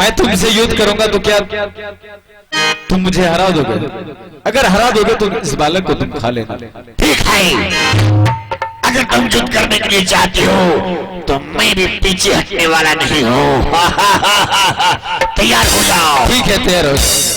मैं तुमसे युद्ध करूंगा तो क्या तुम मुझे हरा दोगे? अगर हरा दोगे तो इस बालक को तुम खा लेना। ठीक है, अगर तुम युद्ध करने के लिए चाहती हो तो मैं भी पीछे हटने वाला नहीं हूँ। तैयार हो जाओ। ठीक है, तैयार हो जाओ।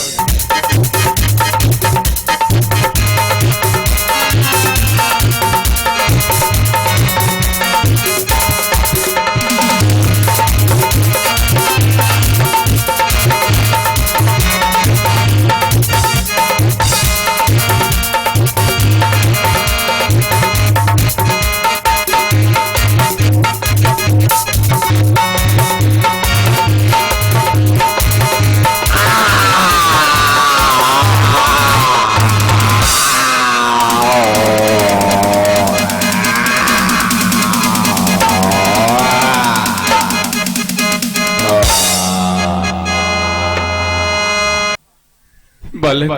बालक,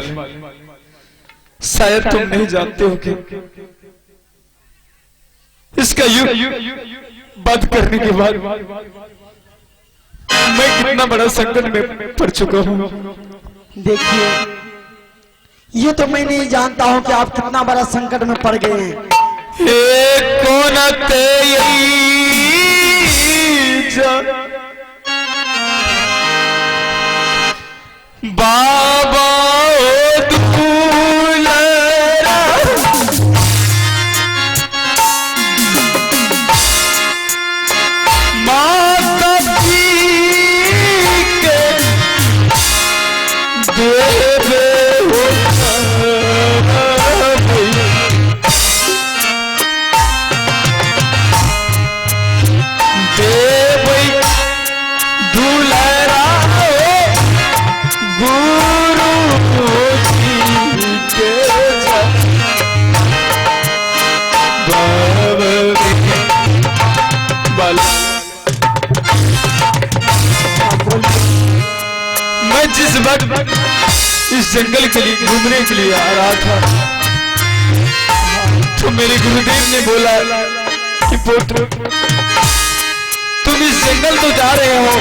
शायद तुम नहीं जानते हो कि इसका युग बंद करने के बाद मैं कितना बड़ा संकट में पड़ चुका हूँ। देखिए, ये तो मैं नहीं जानता हूँ कि आप कितना बड़ा संकट में पड़ गए हैं। कौन बाबा जिस वक्त इस जंगल के लिए घूमने के लिए आ रहा था तो मेरे गुरुदेव ने बोला कि पुत्र, तुम इस जंगल तो जा रहे हो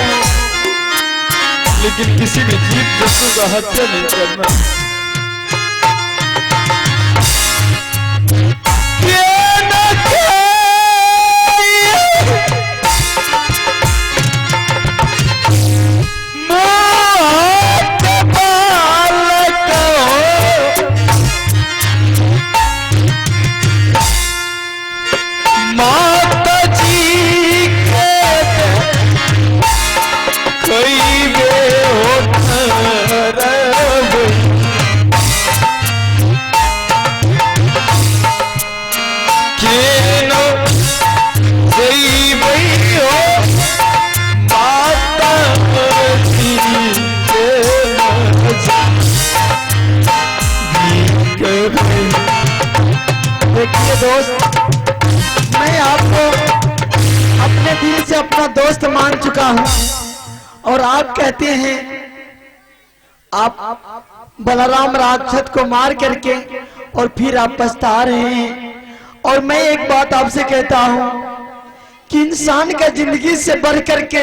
लेकिन किसी भी जीव जंतु का हत्या नहीं करना। देखिए दोस्त, मैं आपको अपने दिल से अपना दोस्त मान चुका हूँ और आप कहते हैं आप बलराम राक्षस को मार करके और फिर आप पछता रहे हैं। और मैं एक बात आपसे कहता हूँ कि इंसान का जिंदगी से बढ़ करके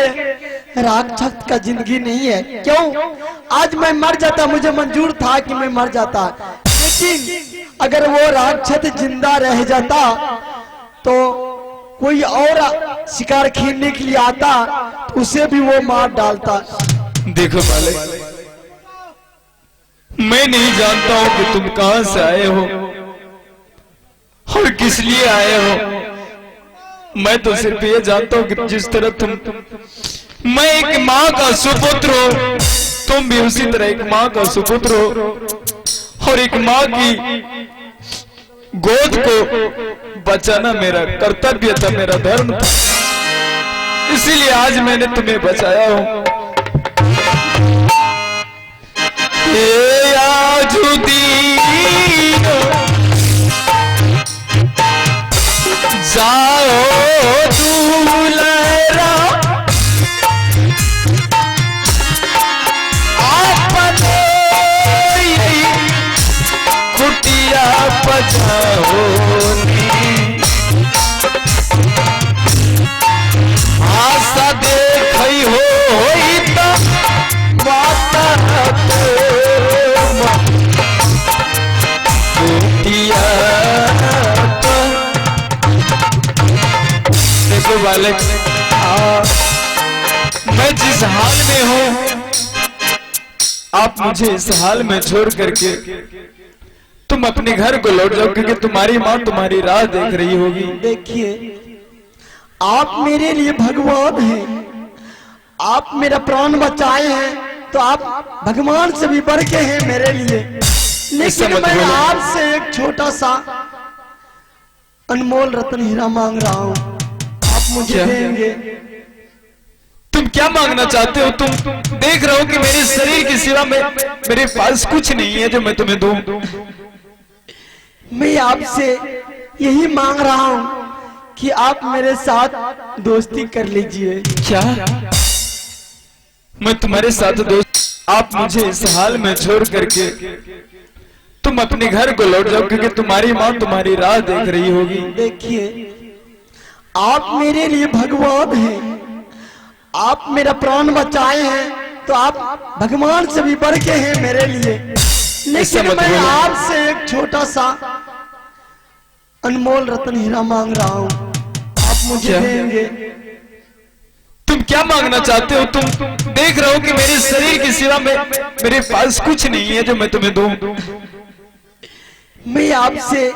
राक्षस का जिंदगी नहीं है। क्यों? आज मैं मर जाता, मुझे मंजूर था कि मैं मर जाता, लेकिन अगर वो राक्षस जिंदा रह जाता तो कोई और शिकार खेलने के लिए आता तो उसे भी वो मार डालता। देखो बालक, मैं नहीं जानता हूं कि तुम कहां से आए हो और किस लिए आए हो। मैं तो सिर्फ ये जानता हूं कि जिस तरह मैं एक माँ का सुपुत्र हो, तुम भी उसी तरह एक माँ का सुपुत्र हो और एक माँ की गोद को बचाना मेरा कर्तव्य था, मेरा धर्म था। इसीलिए आज मैंने तुम्हें बचाया हूं। जाओ दूल्हा अपने कुटिया बचाओ, आशा देख हो बालक, मैं जिस हाल में हूँ आप मुझे इस हाल में छोड़ करके तुम अपने घर को लौट जाओ, क्योंकि तुम्हारी माँ तुम्हारी राह देख रही होगी। देखिए, आप मेरे लिए भगवान हैं, आप मेरा प्राण बचाए हैं, तो आप भगवान से भी बढ़ के हैं मेरे लिए। लेकिन मैं आपसे एक छोटा सा अनमोल रत्न हीरा मांग रहा हूँ, आप मुझे देंगे? तुम क्या मांगना चाहते हो? तुम देख रहे हो कि मेरे शरीर की सिवा में मेरे पास कुछ नहीं है जो मैं तुम्हें दूं। मैं आपसे यही मांग रहा हूँ कि आप मेरे साथ दोस्ती कर लीजिए। क्या मैं तुम्हारे साथ दोस्त? आप मुझे इस हाल में छोड़ करके तुम अपने घर को लौट जाओ, क्योंकि तुम्हारी माँ तुम्हारी राह देख रही होगी। देखिए, आप मेरे लिए भगवान हैं, आप मेरा प्राण बचाए हैं, तो आप भगवान से भी बढ़ के हैं मेरे लिए। लेकिन मैं आपसे एक छोटा सा अनमोल रत्न हीरा मांग रहा हूँ, आप मुझे देंगे? तुम क्या मांगना चाहते हो? तुम देख रहे हो कि मेरे शरीर की सिवा में मेरे पास कुछ नहीं है जो मैं तुम्हें दूं। मैं आपसे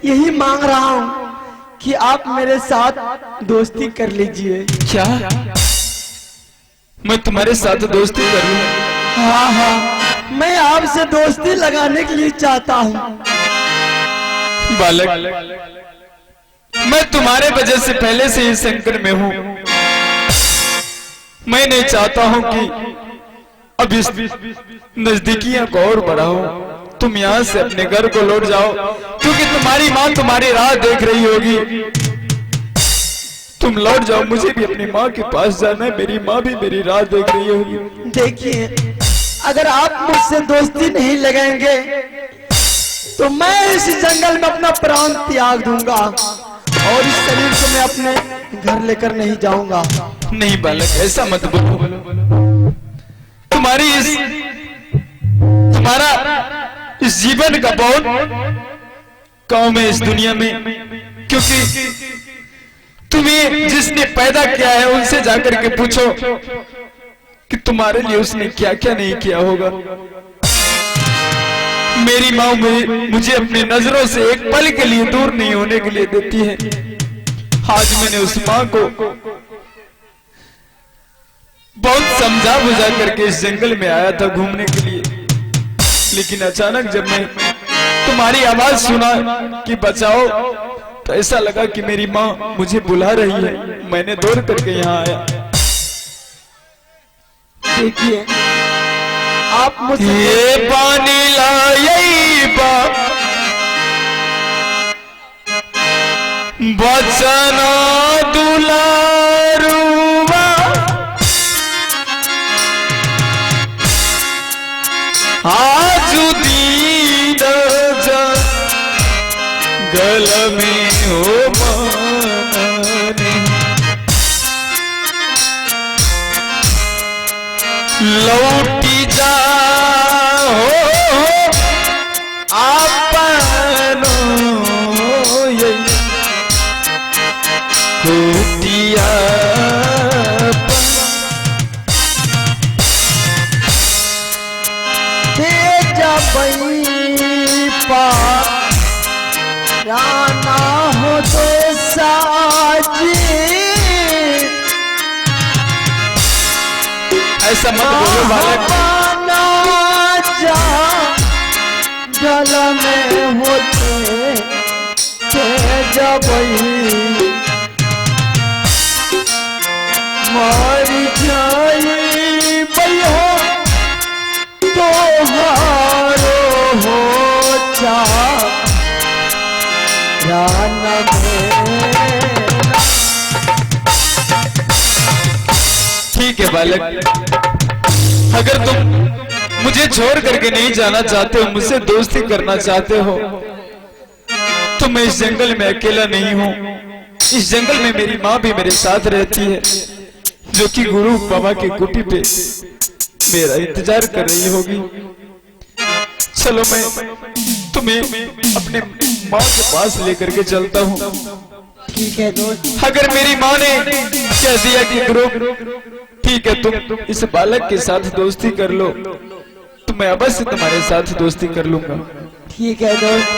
यही मांग रहा हूँ कि आप मेरे साथ दोस्ती कर लीजिए। क्या मैं तुम्हारे साथ दोस्ती करूं? हाँ हाँ, मैं आपसे दोस्ती लगाने के लिए चाहता हूँ। बालक, मैं तुम्हारे वजह से पहले से ही संकट में हूँ। मैं नहीं चाहता हूँ कि अब इस नजदीकियां को और बढ़ाओ। तुम यहाँ से अपने घर को लौट जाओ, क्योंकि तुम्हारी माँ तुम्हारी राह देख रही होगी। तुम लौट जाओ, मुझे भी अपनी माँ के पास जाना है, मेरी माँ भी मेरी राह देख रही होगी। देखिए, अगर आप मुझसे दोस्ती नहीं लगाएंगे तो मैं इस जंगल में अपना प्राण त्याग दूंगा और इस शरीर को मैं अपने घर लेकर नहीं जाऊंगा। नहीं बालक, ऐसा मत बोलो। तुम्हारा इस जीवन का बहुत काम है इस दुनिया में, क्योंकि तुम्हें जिसने पैदा किया है उनसे जाकर के पूछो कि तुम्हारे लिए उसने क्या क्या नहीं किया होगा। मेरी माँ मुझे अपनी नजरों से एक पल के लिए दूर नहीं होने के लिए देती है। आज मैंने उस माँ को बहुत समझा बुझा करके इस जंगल में आया था घूमने के लिए, लेकिन अचानक जब मैं तुम्हारी आवाज सुना कि बचाओ, तो ऐसा लगा कि मेरी माँ मुझे बुला रही है। मैंने दौड़ करके यहाँ आया। देखिए, आप मुझे ये पानी लाई बा बचना दुलारुआ, आजू दीन गल में हो माने, लौटी जा आपनो कुटिया राना हो तो साजी, ऐसा मत बोलो बालक। जल में होते जब मर जाई भैया तो हारो हो जा ठीक है बालक, अगर तुम मुझे छोड़ करके नहीं जाना चाहते हो, मुझसे दोस्ती करना चाहते हो, तो मैं इस जंगल में अकेला नहीं हूँ। इस जंगल में मेरी माँ भी मेरे साथ रहती है, जो कि गुरु बाबा की कुटी पे मेरा इंतजार कर रही होगी। चलो मैं तुम्हें अपने माँ के पास लेकर के चलता हूँ। ठीक है दोस्त। अगर मेरी माँ ने कह दिया कि गुरु ठीक है तुम इस बालक के साथ दोस्ती कर लो तो मैं अवश्य तुम्हारे साथ दोस्ती कर लूंगा। ठीक है दोस्त,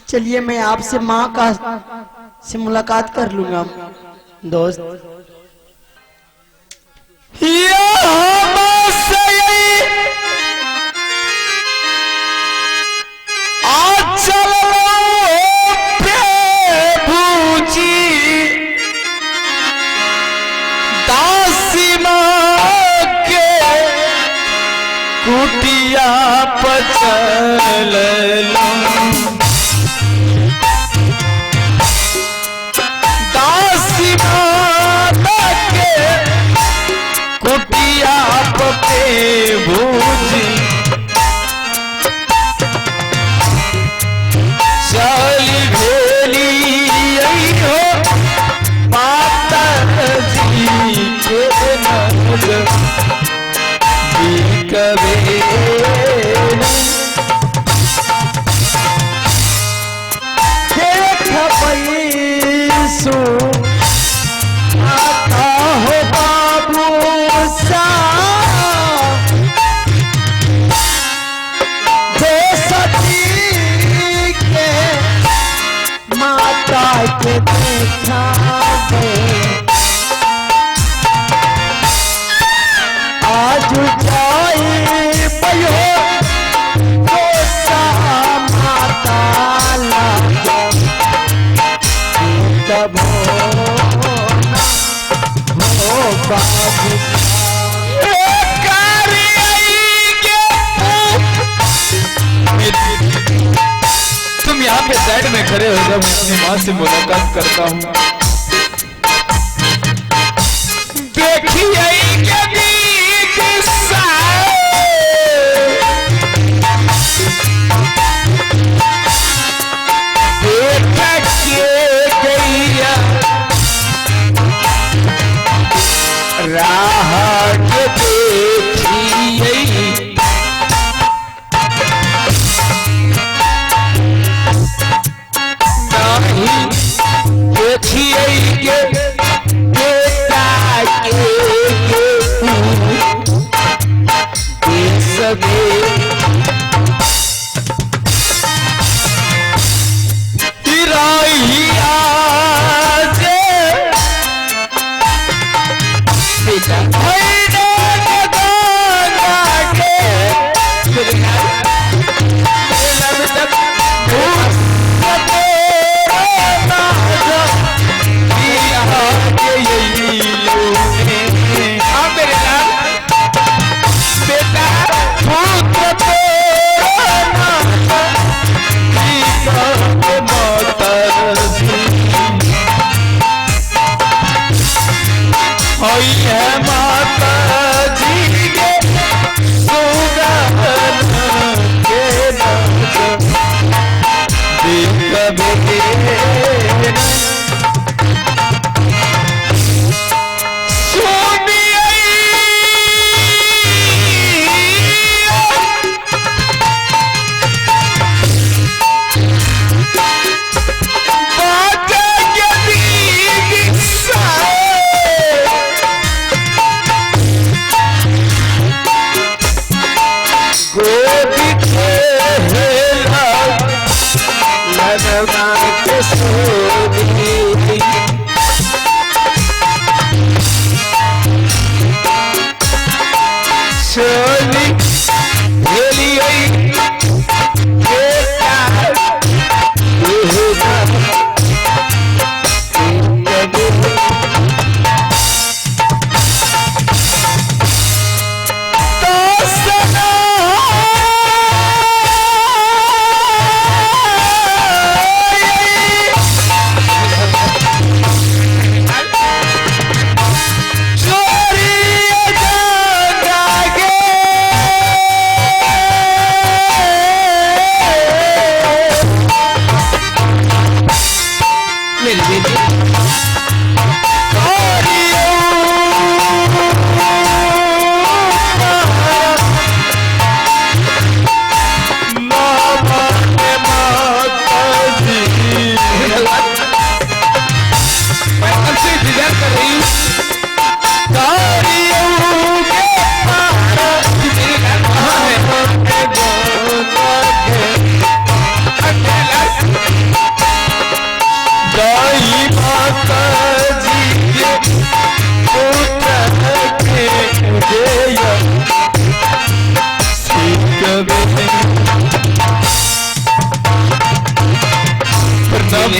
चलिए मैं आपसे माँ का से मुलाकात कर लूंगा दोस्त। कुटिया पचल दासी माता के कुटिया पे भूजी चली भेली यही हो माता जी के नजर कभी पैसो आता हो बाबू सा जो सती के माता के देखा आज जाए पयो तो सा माता लागे तब हो बाबू तुम यहाँ पे साइड में खड़े हो जब अपनी माँ से मुलाकात करता हूँ देखिए राह देखिए नहीं देखिए बेटा के सभी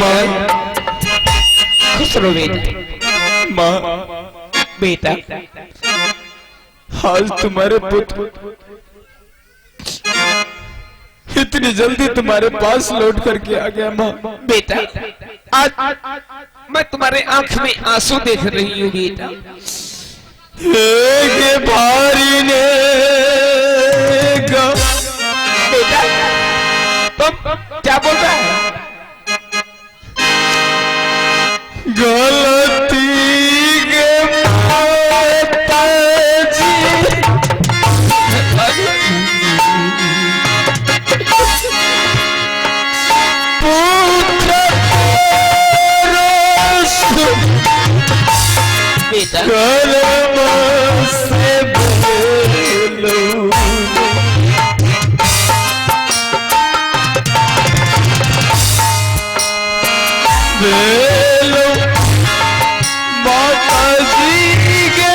माँ। खुश रहो बेटा। माँ बेटा आज तुम्हारे पुत्र इतनी जल्दी तुम्हारे पास लौट करके आ गया माँ। बेटा आज मैं तुम्हारे आंख में आंसू देख रही हूँ बेटा। एक भारी ने बेटा तुम क्या बोल रहा है? गलती के पिताजी पुत्र बेटा कर्म से बोलो। बेलो माता जी के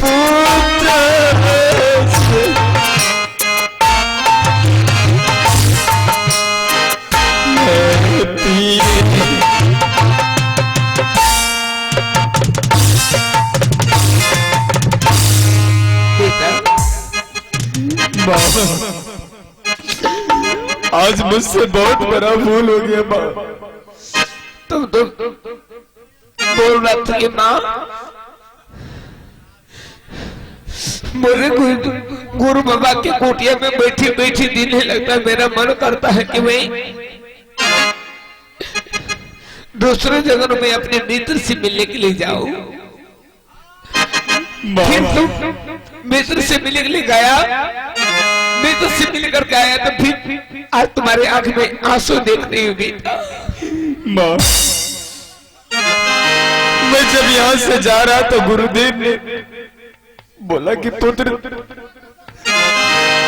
पुत्र से आज मुझसे बहुत बड़ा भूल हो गया माँ। तुम बोल रहा था कि माँ मुझे गुरु बाबा के कुटिया में बैठी बैठी दिन लगता, मेरा मन करता है कि मैं दूसरे जगह में अपने मित्र से मिलने के लिए जाऊं। फिर तुम मित्र से मिलने के लिए गया, मित्र से मिलकर के आया तो फिर आज तुम्हारे आंख में आंसू देख रही हूँ बेटा। माँ मैं जब यहाँ से जा रहा तो गुरुदेव ने बोला कि पुत्र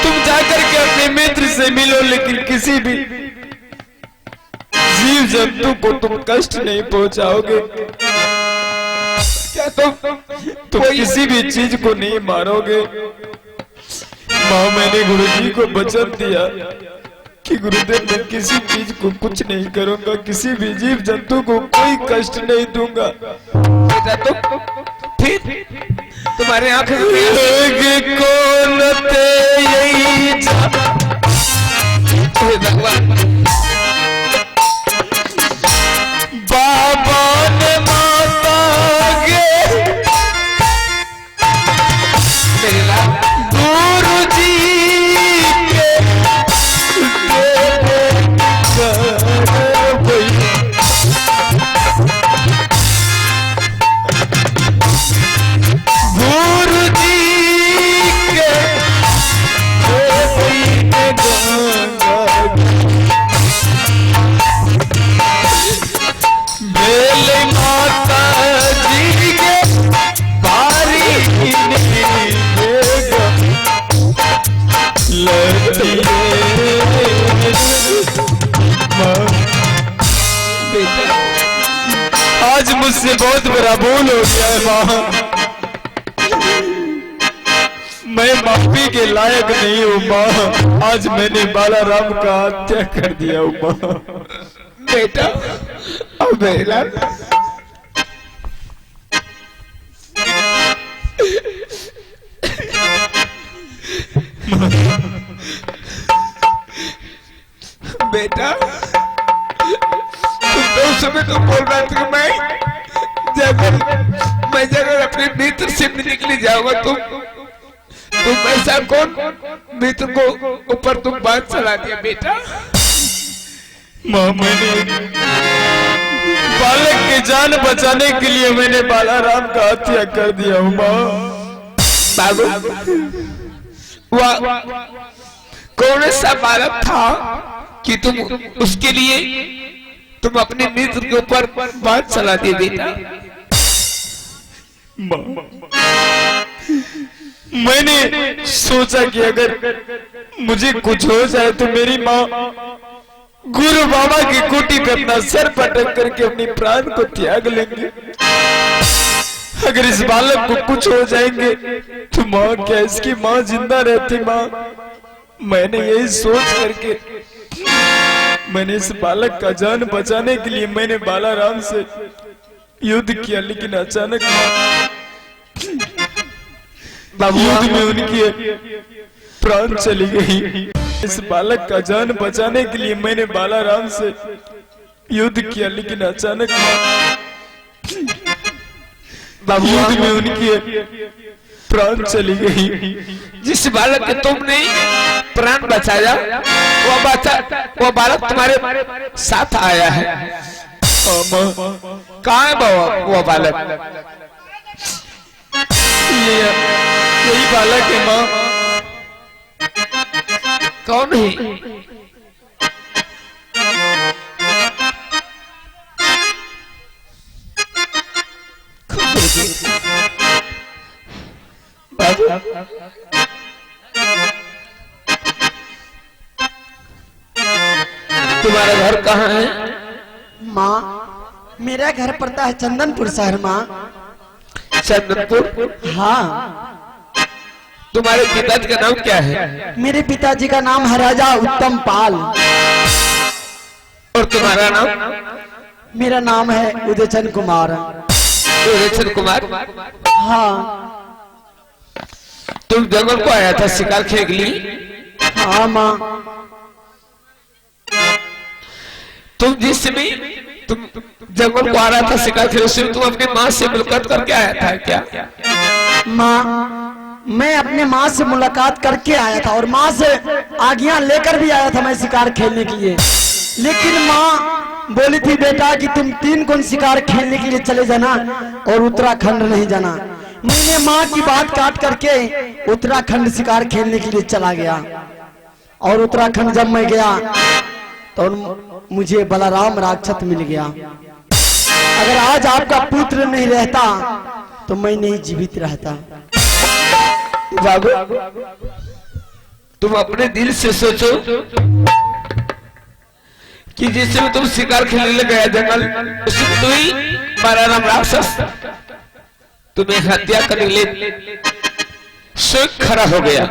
तुम जाकर के अपने मित्र से मिलो, लेकिन किसी भी जीव जंतु को तुम कष्ट नहीं पहुंचाओगे। क्या तुम किसी भी चीज को नहीं मारोगे। माँ मैंने गुरुजी को वचन दिया कि गुरुदेव मैं किसी चीज को कुछ नहीं करूंगा, किसी भी जीव जंतु को कोई कष्ट नहीं दूंगा। बेटा तुम फिर तुम्हारे आंख में कौन यही भगवान बाबा ने माता गे मेरे लाल गुरु जी के गुरु जी के बेले माता जी के भारी आज मुझसे बहुत बड़ा भूल हो गया है माँ। मैं माफी के लायक नहीं हूँ माँ। आज मैंने बालाराम का हत्या कर दिया हूँ माँ। बेटा अब मेरे लाल बेटा तुम तो उस समय तो बोल रहा था कि मैं जगह अपने मित्र से मिलने के लिए जाऊंगा। तुम ऐसा कौन मित्र को ऊपर तुम बात चला दिया बेटा। माँ मैंने बालक की जान बचाने के लिए मैंने बालाराम का हत्या कर दिया हूँ माँ। बाबू वह कौन सा बालक था कि तुम उसके लिए तुम अपने मित्र के ऊपर बात चला दिए बेटा। मैंने सोचा कि अगर मुझे कुछ हो जाए तो मेरी माँ गुरु बाबा की कुटी पे अपना सर पटक करके अपनी प्राण को त्याग लेंगे। अगर इस बालक को कुछ हो जाएंगे तो माँ क्या इसकी माँ जिंदा रहती माँ। मैंने यही सोच करके मैंने इस बालक का जान बचाने के लिए मैंने बालाराम से युद्ध किया, लेकिन अचानक युद्ध में उनकी प्राण चली गई। इस बालक का जान बचाने के लिए मैंने बालाराम से युद्ध किया, लेकिन अचानक युद्ध में उनकी प्राण चली गई। जिस बालक के तुमने प्राण बचाया वो बालक तुम्हारे साथ आया है। कहाँ है वो बालक? यही बालक है माँ। कौन है? तुम्हारा घर कहाँ है? माँ मेरा घर पड़ता है चंदनपुर शहर माँ। चंदनपुर? हाँ। तुम्हारे पिताजी का नाम क्या है? मेरे पिताजी का नाम है राजा उत्तम पाल। और तुम्हारा नाम? मेरा नाम है उदयचंद कुमार। उदयचंद कुमार? हाँ। तुम जंगल को आया था शिकार खेलने के लिए? हाँ माँ। तुम जिस समय तुम जंगल को आ रहा था शिकार खेलने से तुम अपनी माँ से मुलाकात करके आया था क्या? माँ मैं अपने माँ से मुलाकात करके आया था और माँ से आज्ञा लेकर भी आया था मैं शिकार खेलने के लिए, लेकिन माँ बोली थी बेटा कि तुम 3 गुण शिकार खेलने के लिए चले जाना और उत्तराखंड नहीं जाना। मैंने माँ की बात काट करके उत्तराखंड शिकार खेलने के लिए चला गया और उत्तराखंड जब मैं गया तो मुझे बलराम राक्षस मिल गया। अगर आज आपका पुत्र नहीं रहता तो मैं नहीं जीवित रहता। बाबू तुम अपने दिल से सोचो कि जिस समय तुम शिकार खेलने गया जंगल उसमें तू ही बलराम राक्षस तुम्हें हत्या करने के लिए स्वयं खड़ा हो गया,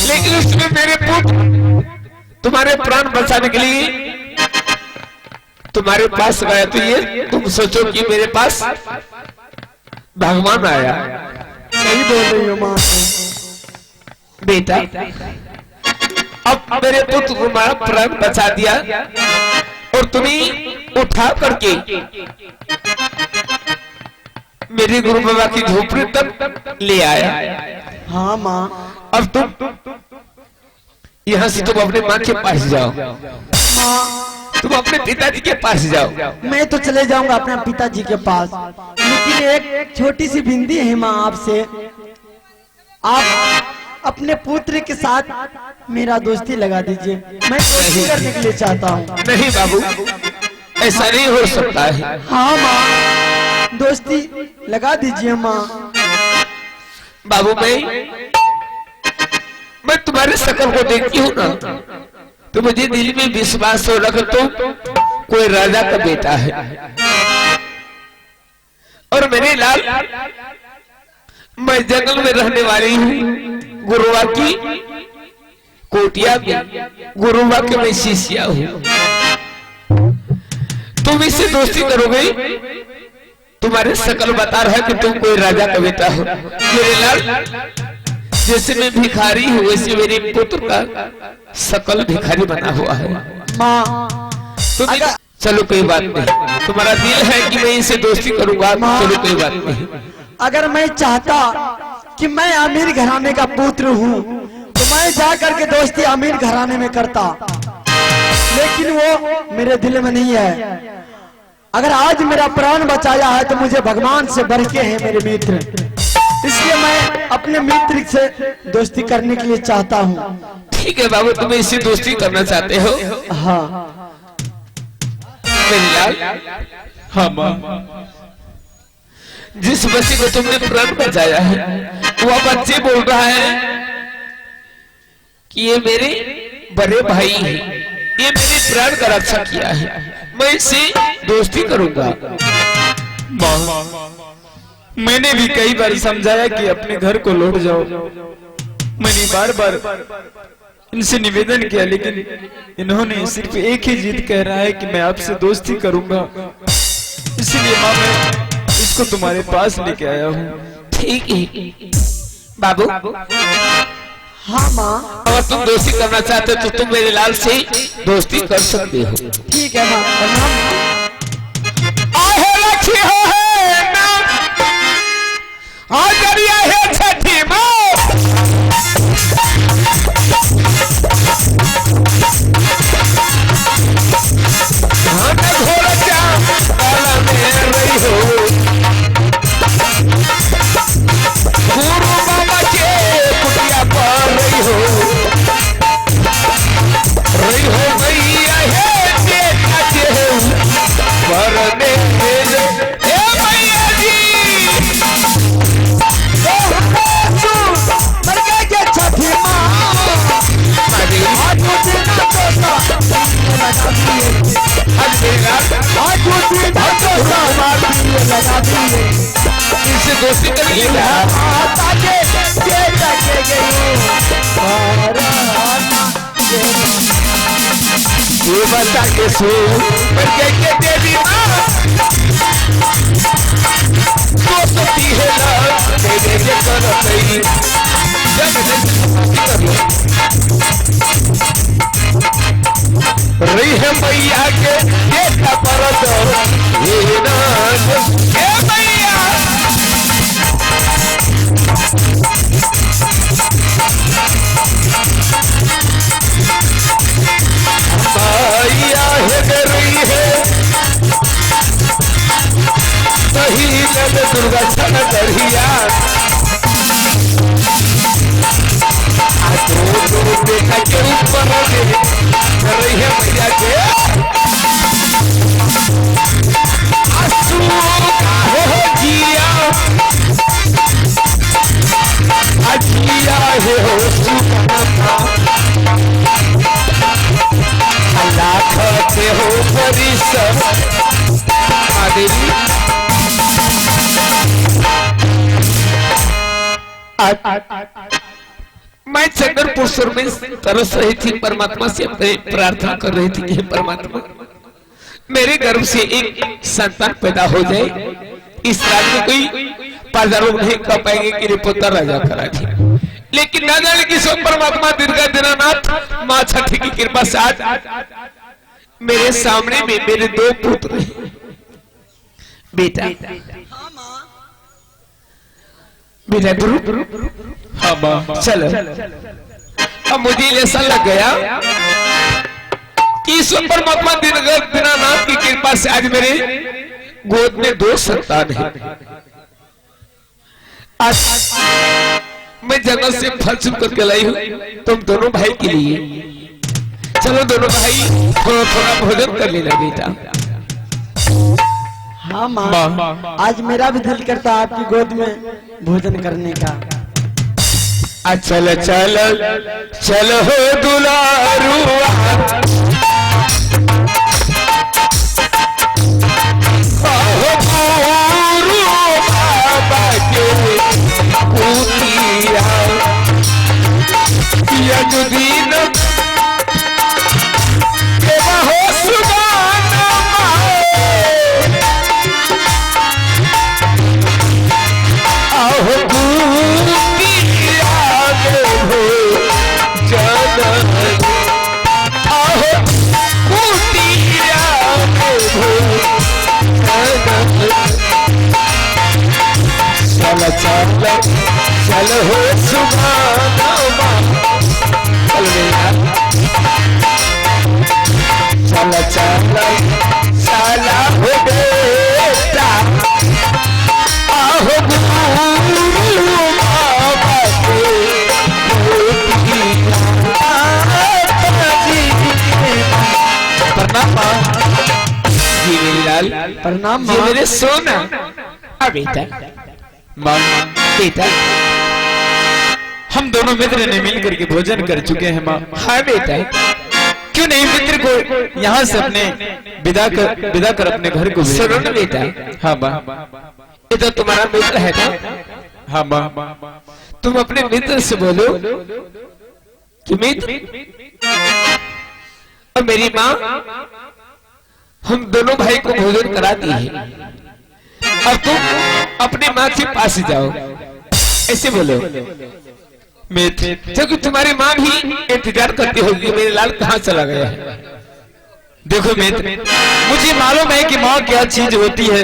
लेकिन उसमें मेरे पुत्र तुम्हारे प्राण बचाने के लिए तुम्हारे पास गया। तो ये तुम सोचो कि मेरे पास भगवान आया। सही बोल रही हो माँ। बेटा अब मेरे पुत्र तुम्हारा प्राण बचा दिया और तुम्हें उठा करके मेरे गुरु बाबा की झोपड़ी तक ले आया। हाँ माँ। अब तुम यहाँ से तुम अपने माँ के पास जाओ। माँ तुम अपने पिताजी के पास जाओ। मैं तो चले जाऊंगा अपने पिताजी के पास, लेकिन एक छोटी सी विनती है माँ आपसे। आप अपने पुत्र के साथ मेरा दोस्ती लगा दीजिए, मैं दोस्ती करने के लिए चाहता हूँ। नहीं बाबू ऐसा नहीं हो सकता है। हाँ माँ दोस्ती लगा दीजिए माँ। बाबू मैं तुम्हारे शकल को देखती हूँ ना तो मुझे दिल में विश्वास हो रखा तो कोई राजा का बेटा है। और मेरे लाल मैं जंगल में रहने वाली हूँ, गुरुवा की कोटिया में गुरुवा के मैं शिष्या हूँ। तुम इससे दोस्ती करोगे? तुम्हारे शकल बता रहा है कि तुम कोई राजा का बेटा हो। मेरे लाल जैसे मैं भिखारी हूँ वैसे मेरे पुत्र का शकल भिखारी बना हुआ है। माँ चलो कोई बात नहीं, तुम्हारा दिल है कि मैं इसे दोस्ती करूंगा। चलो कोई बात नहीं। अगर मैं चाहता कि मैं अमीर घराने का पुत्र हूँ तो मैं जा करके दोस्ती अमीर घराने में करता, लेकिन वो मेरे दिल में नहीं है। अगर आज मेरा प्राण बचाया है तो मुझे भगवान से बढ़ के है मेरे मित्र, इसलिए मैं अपने मित्र से दोस्ती करने के लिए चाहता हूँ। ठीक है बाबू तुम इससे दोस्ती करना चाहते हो? हाँ मेरे लाल। हाँ माँ। जिस बच्चे को तुमने प्राण बचाया है वह बच्चे बोल रहा है कि ये मेरे बड़े भाई हैं, ये मेरे प्राण का रक्षा किया है, मैं इससे दोस्ती करूंगा। माँ मैंने भी कई बार समझाया कि अपने घर को लौट जाओ, मैंने बार बार इनसे निवेदन किया, लेकिन इन्होंने सिर्फ एक ही जिद कह रहा है कि मैं आपसे दोस्ती करूंगा, इसलिए माँ मैं इसको तुम्हारे पास लेके आया हूँ। ठीक है बाबू, हाँ माँ, अगर तुम दोस्ती करना चाहते हो तो तुम मेरे लाल से दोस्ती कर सकते हो। ठीक है माँ, प्रणाम। आहे लक्ष्मी हो है ना, आजरिया है छठी माँ, घन घोर चावल में रही हो, गुरु बाबा के कुटिया पर रही हो मैया है बेटा के वरने ए मैया जी, मर गए के छठी माँ, आज मुझे ना लगा दिए, आज मेरा आज मुझे ना लगा दिए, इनसे दोस्ती कर लिया ताके देर रखे गई ये बता के सो के देवी माँ दोस्ती है ना तेरे के कर सही रही है मैया के देखा पर ये मैया है रही है सही लग दुर्गा छन दरिया देखा के ऊपर रही है मैया के आंसू हो जिया अजिया है हो लाख के हो परिसर आदेवी मैं चंद्रपुर में तरस रही थी, परमात्मा से प्रार्थना कर रही थी, हे परमात्मा मेरे गर्भ से एक संतान पैदा हो जाए, इस रात में कोई पाजारों नहीं कह पाएंगे कि रिपोर्टर राजा करा थी, लेकिन न जाने किस परमात्मा दुर्गा दीनानाथ माँ छठी की कृपा से आज मेरे सामने में मेरे दो पुत्र हैं। बेटा बेटा गुरु, हाँ माँ, चलो अब मुझे ऐसा लग गया कि ईश्वर परमात्मा दीनानाथ की कृपा से आज मेरे गोद में दो संतान है। आज मैं जंगल से फल चुप करके लाई हूँ तुम दोनों भाई के लिए, चलो दोनों भाई थोड़ा थोड़ा भोजन कर लेना बेटा। हाँ माँ, आज मेरा भी दिल करता आपकी गोद में भोजन करने का। चल चल चल हो दुलारुआ गुरु बाबा के कुटिया यजुदीन के हो सुगान आहो कुटिया हो जनन आहो कुटिया हो चल चल चल हो सुभाना चल चल चल चला हो बेटा आहो गुरु बाबा के प्रणाम जी मेरी लाल, प्रणाम ये मेरे सोना। बेटा माँ, बेटा हम दोनों मित्र ने मिलकर के भोजन कर चुके हैं माँ। हाँ बेटा, क्यों नहीं मित्र को यहाँ से अपने विदा कर अपने घर को भेज सुनो ना बेटा, हाँ माँ, ये तो तुम्हारा मित्र है ना, हाँ माँ, तुम अपने मित्र से बोलो कि मित्र और मेरी माँ हम दोनों भाई को भोजन कराती है, अब तुम अपनी माँ के पास जाओ, ऐसे बोलो मित्र, क्योंकि तुम्हारी माँ भी इंतजार करती होगी मेरे लाल कहाँ चला गया है। देखो मित्र, मुझे मालूम है कि माँ क्या चीज होती है,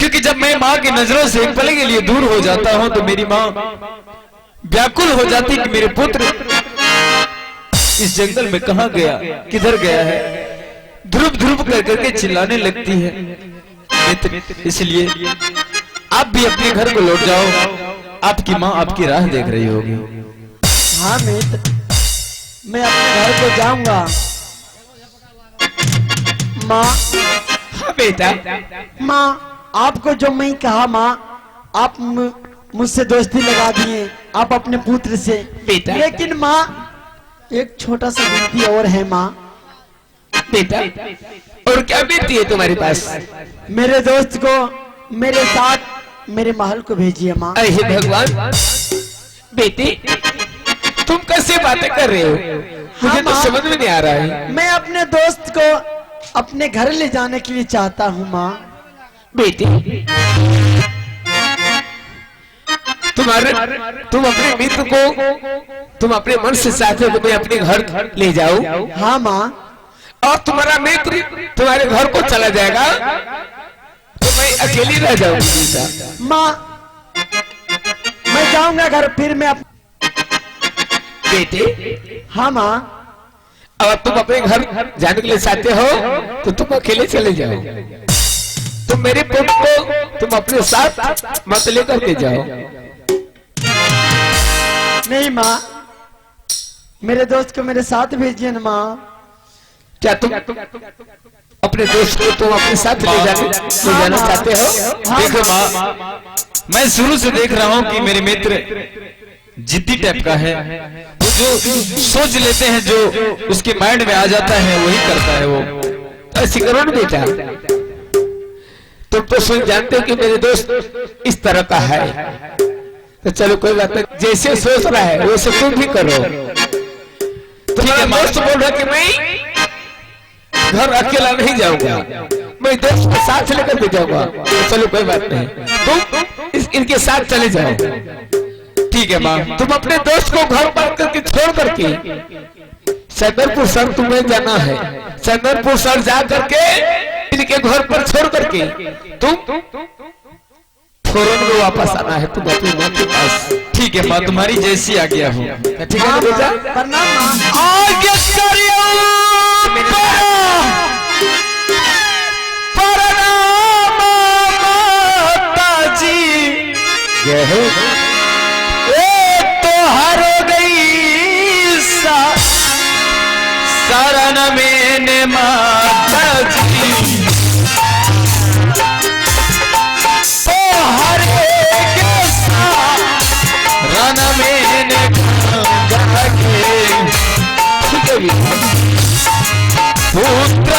क्योंकि जब मैं माँ की नजरों से एक पल के लिए दूर हो जाता हूँ तो मेरी माँ व्याकुल हो जाती कि मेरे पुत्र इस जंगल में कहाँ गया, किधर गया है, ध्रुव ध्रुव कर करके चिल्लाने लगती है। मित्र, इसलिए आप भी अपने घर को लौट जाओ, आपकी माँ आपकी राह देख रही होगी। हाँ मित्र, मैं अपने घर को जाऊंगा। माँ, हाँ बेटा, माँ आपको जो मैं कहा, माँ आप मुझसे दोस्ती लगा दिए आप अपने पुत्र से, बेटा। लेकिन माँ एक छोटा सा विनती और है माँ। बेटा, और क्या बेटी है तुम्हारे पास? मेरे दोस्त को मेरे साथ मेरे महल को भेजिए माँ। अरे भगवान, बेटी तुम कैसे बातें कर रहे हो? मुझे तो माँ, समझ में नहीं आ रहा है। मैं अपने दोस्त को अपने घर ले जाने के लिए चाहता हूँ माँ। बेटी, तुम अपने मित्र को तुम अपने मन से चाहते हो कि मैं अपने घर ले जाऊं, हाँ माँ, और तुम्हारा मित्र तुम्हारे घर को चला जाएगा तो मैं अकेली रह जाऊंगी। माँ मैं जाऊंगा घर, फिर मैं बेटे, हाँ माँ, अगर तुम अपने घर जाने के लिए चाहते हो तो तुम अकेले चले जाओ, तुम मेरे पुत्र को तुम अपने साथ मत लेकर के जाओ। नहीं माँ, मेरे दोस्त को मेरे साथ भेजिए ना माँ। क्या तुम अपने दोस्त को तुम अपने साथ ले जाना चाहते हो? देखो माँ, मैं शुरू से देख रहा हूँ कि मेरे मित्र जिद्दी टाइप का है, वो जो सोच लेते हैं, जो उसके माइंड में आ जाता है वही करता है वो। ऐसी करो ना बेटा, तुम तो सुन जानते हो कि मेरे दोस्त इस तरह का है, तो चलो कोई बात नहीं, जैसे सोच रहा है वैसे तुम भी करो। तुम्हारा दोस्त बोल रहा कि मैं घर अकेला नहीं जाऊंगा, मैं दोस्त को साथ लेकर के जाऊंगा, तो चलो कोई बात नहीं, तुम इनके साथ चले जाओ। ठीक है माँ। तुम अपने दोस्त को घर पर करके छोड़ करके सदरपुर सर तुम्हें जाना है, सदरपुर सर जा करके इनके घर पर छोड़ करके तुम फौरन में वापस आना है, तुम अपनी माँ के पास। ठीक है माँ, तुम्हारी जैसी आज्ञा हो। ठीक है बेटा, प्रणाम माँ। आज्ञा करियो प्रणाम माताजी, जय हो। तो हर गई शरण में माताजी, तो हर रण में जाके ठीक है भी। पुत्र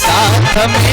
साथ में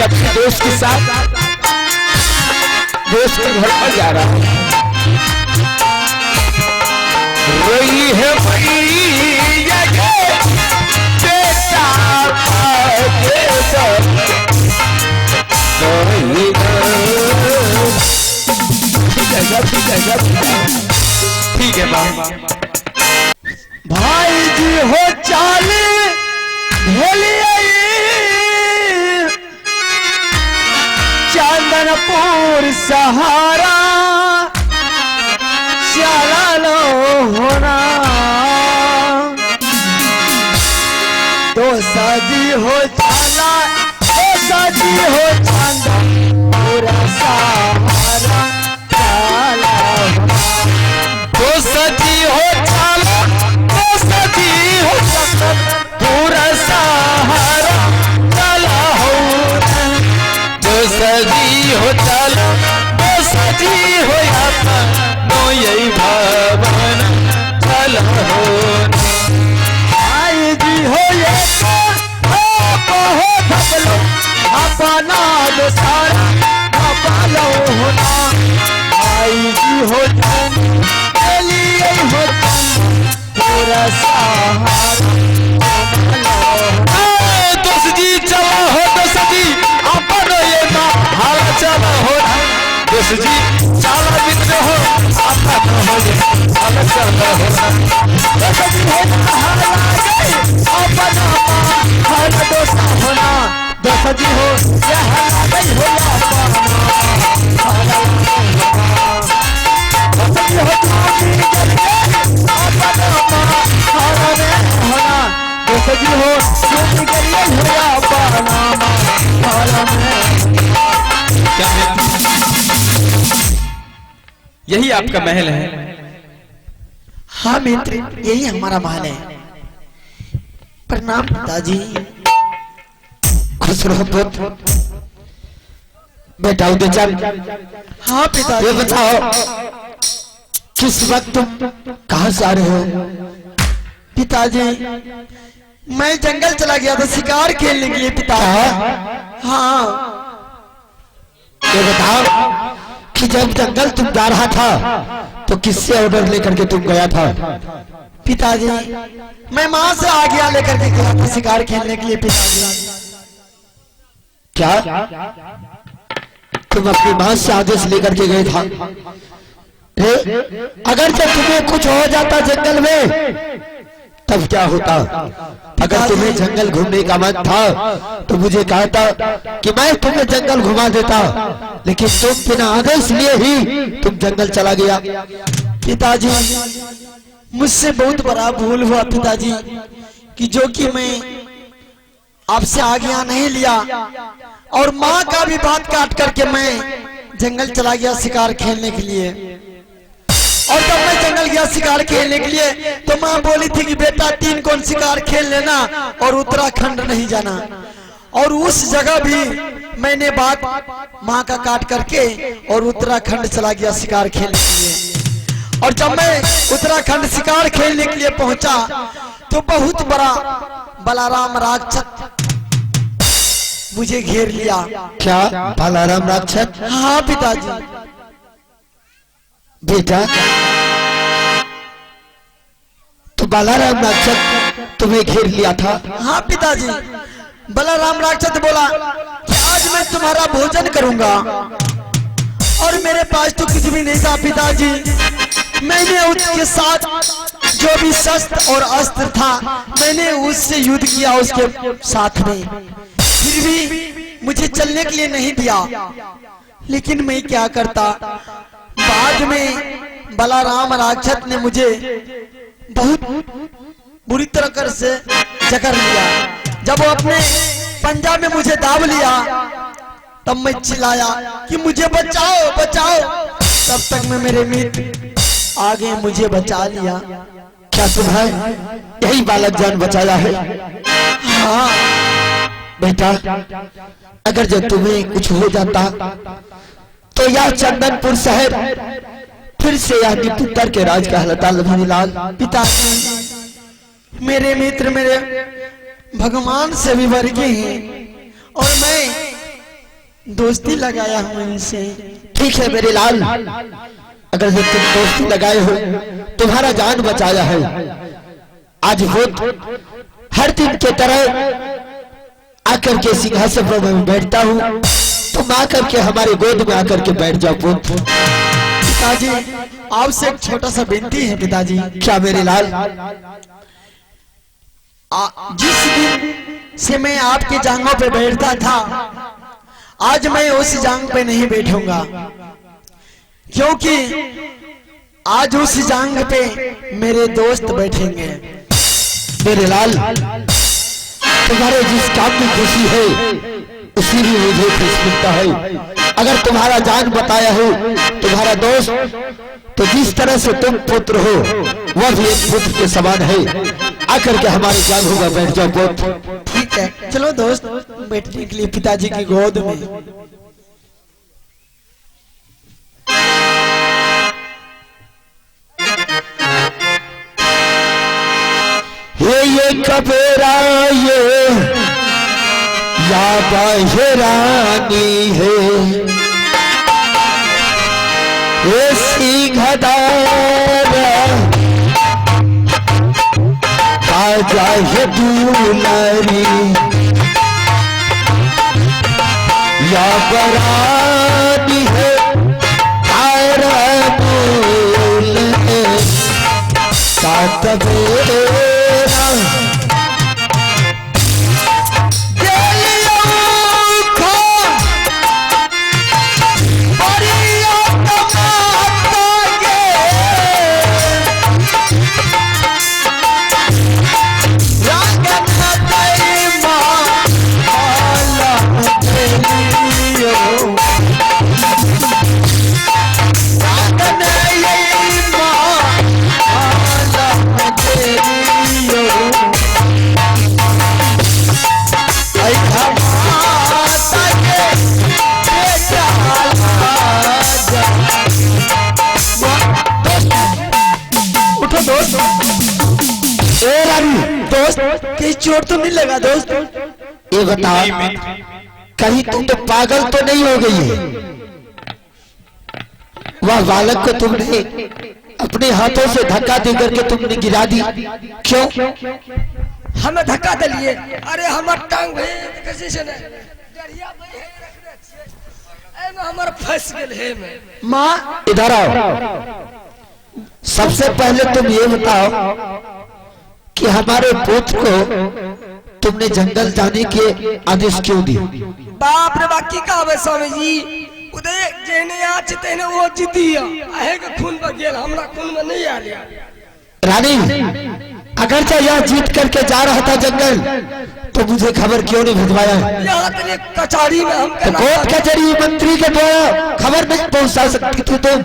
अपने दोस्त के साथ दोस्त के घर पर जा रहा हूँ। रोई है मैया बेटा ठीक है माँ। भाई जी हो चाले चंदनपुर सहारा, हो चांद पूरा सहारा चला तो सजी हो चाला, तो सजी हो चंदन पूरा सहारा चला हो, तो सजी हो चाला, तो सजी हो अपन नो यही भवन चला हो। आई जी हो ये हो धपलो अपना दो सारा धपलो होना आई जी हो के लिए हो पूरा सहारा तो सजी चला हो, तो सजी अपन ये हाल चला हो, तो सजी चला बिन हो अपन हो ये हाल चला हो। तो सजी हो अपना हर दोस्त होना तो सजी हो यह नहीं हो तो सजी हो होना तो सजी हो यही आपका महल है? हाँ मित्र, यही हमारा महल है। प्रणाम पिताजी। खुश रहो पुत्र। बेटा उदयचंद, हाँ पिताजी। ये बताओ किस वक्त तुम कहां से आ रहे हो? पिताजी मैं जंगल चला गया था शिकार खेलने के लिए पिताजी। हाँ ये बताओ कि जब जंगल तुम जा रहा था तो किससे ऑर्डर लेकर के तुम गया था? पिताजी मैं माँ से आ गया लेकर के गया था शिकार खेलने के लिए पिताजी। क्या तुम अपनी माँ से आदेश लेकर के गए था? अगर जब तुम्हें कुछ हो जाता जंगल में तब क्या होता? अगर तुम्हें जंगल घूमने का मन था तो मुझे कहता कि मैं तुम्हें जंगल घुमा देता, लेकिन तुम बिना आदेश लिए ही तुम जंगल चला गया। पिताजी मुझसे बहुत बड़ा भूल हुआ पिताजी, कि जो कि मैं आपसे आज्ञा नहीं लिया और माँ का भी बात काट करके मैं जंगल चला गया शिकार खेलने के लिए। और जब मैं जंगल गया शिकार खेलने के लिए तो माँ बोली थी कि बेटा 3 कोन शिकार खेल लेना और उत्तराखंड नहीं जाना। और उस जगह भी मैंने बात माँ का काट करके और उत्तराखंड चला गया शिकार खेलने के लिए। और जब मैं उत्तराखंड शिकार खेलने के लिए पहुंचा तो बहुत बड़ा बलाराम राक्षस मुझे घेर लिया। क्या बलाराम राक्षस? हाँ पिताजी। बेटा तो बलाराम राक्षस तुम्हें घेर लिया था? हाँ पिताजी। बलाराम राक्षस बोला कि आज मैं तुम्हारा भोजन करूंगा, और मेरे पास तो कुछ भी नहीं था पिताजी। मैंने उसके साथ जो भी शस्त्र और अस्त्र था मैंने उससे युद्ध किया उसके साथ में, फिर भी मुझे चलने के लिए नहीं दिया। लेकिन मैं क्या करता, बाद में बलाराम राक्षस ने मुझे बहुत बुरी तरह से जकड़ लिया। जब वो अपने पंजा में मुझे दाब लिया तब मैं चिल्लाया कि मुझे बचाओ बचाओ। तब तक में मेरे मित्र आगे मुझे बचा लिया। क्या तुम्हें यही बालक जान बचाया है? हाँ बेटा अगर जब तुम्हें कुछ हो जाता तो यह चंदनपुर शहर फिर से यह निपुत्र के राज कहलाता। लखनलाल पिताजी मेरे मित्र मेरे भगवान से भी वर्गीय हैं और मैं दोस्ती लगाया हूँ इनसे। ठीक है मेरे लाल, अगर जब तुम दोस्ती लगाए हो तुम्हारा जान बचाया है, आज वो हर दिन के तरह आकर के सिंहासन पर मैं बैठता हूँ, तुम आकर के हमारे गोद में आकर के बैठ जाओ पुत्र। पिताजी आपसे एक छोटा सा विनती है पिताजी। क्या मेरे लाल? जिस दिन से मैं आपकी जांघों पे बैठता था आज मैं उस जांग पे नहीं बैठूंगा, क्योंकि आज उस जांग पे मेरे दोस्त बैठेंगे। मेरे लाल तुम्हारे जिस काम में खुशी है उसी में मुझे खुश मिलता है। अगर तुम्हारा जान बताया हो तुम्हारा दोस्त, तो जिस तरह से तुम पुत्र हो वह भी एक पुत्र के समान है। आकर के हमारे जान होगा, बैठ जाओ पुत्र। ठीक है, चलो दोस्त बैठने के लिए पिताजी की गोद में। ये कबेरा ये या बहरानी है, ये सिंहदार आजा है दुलारी, या बरानी है तारा बोल सात बेरा दोस्त कहीं चोट तो नहीं लगा दोस्त? ये बता कहीं तुम तो पागल तो नहीं हो गई है? वह बालक को तुमने अपने हाथों से धक्का दे करके तुमने गिरा दी, क्यों? हमें धक्का दिलिए? अरे हमार टांग कैसे से डरिया हमार फंस गेल है में। माँ इधर आओ। सबसे पहले तुम ये बताओ कि हमारे पुत्र को तुमने जंगल जाने के आदेश क्यों दी? बाप रे बाकी का हवे स्वामी जी, उदय जेने आज तेने वो जीती आहे के खून पर गेल, हमरा खून में नहीं आ लिया। रानी अगर चाहे यह जीत करके जा रहा था जंगल तो मुझे खबर क्यों नहीं भिजवाया? यहाँ तेरे कचहरी में हम तो कोर्ट कचहरी मंत्री के द्वारा खबर नहीं पहुंचा सकती थी तुम?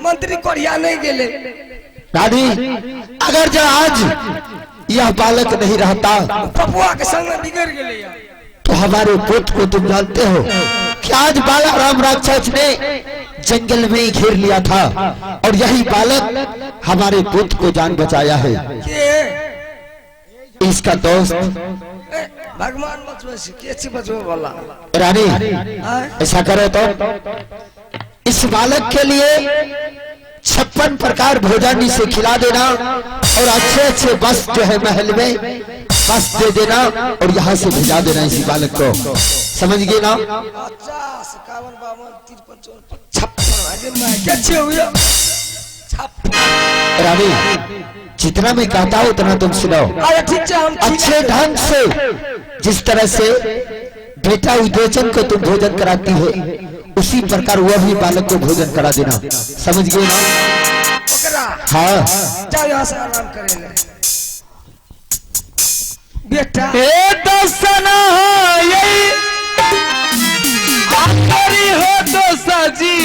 मंत्री कोरिया नहीं गेले। रानी अगर जो आज यह बालक नहीं रहता पपुआ के संग में बिगड़ गए तो हमारे पुत्र को तुम जानते हो कि आज बालक राम राक्षस ने जंगल में ही घेर लिया था और यही बालक हमारे पुत्र को जान बचाया है। इसका दोस्त भगवान बचवे वाला। रानी ऐसा करो तो इस बालक के लिए 56 प्रकार भोजन इसे खिला देना और अच्छे अच्छे बस जो है महल में बस दे देना और यहाँ से भिजा देना इसी बालक को, समझ गए ना? 50, 51, 52, 53 रानी जितना मैं कहता हूँ उतना तुम सुनाओ अच्छे ढंग से। जिस तरह से बेटा उद्योजन को तुम भोजन कराती है उसी प्रकार वह भी बालक को भोजन करा देना, समझ गए ना? हाँ जाओ यहाँ से आराम करेंगे बेटा। सना यही आखिरी हो तो सजी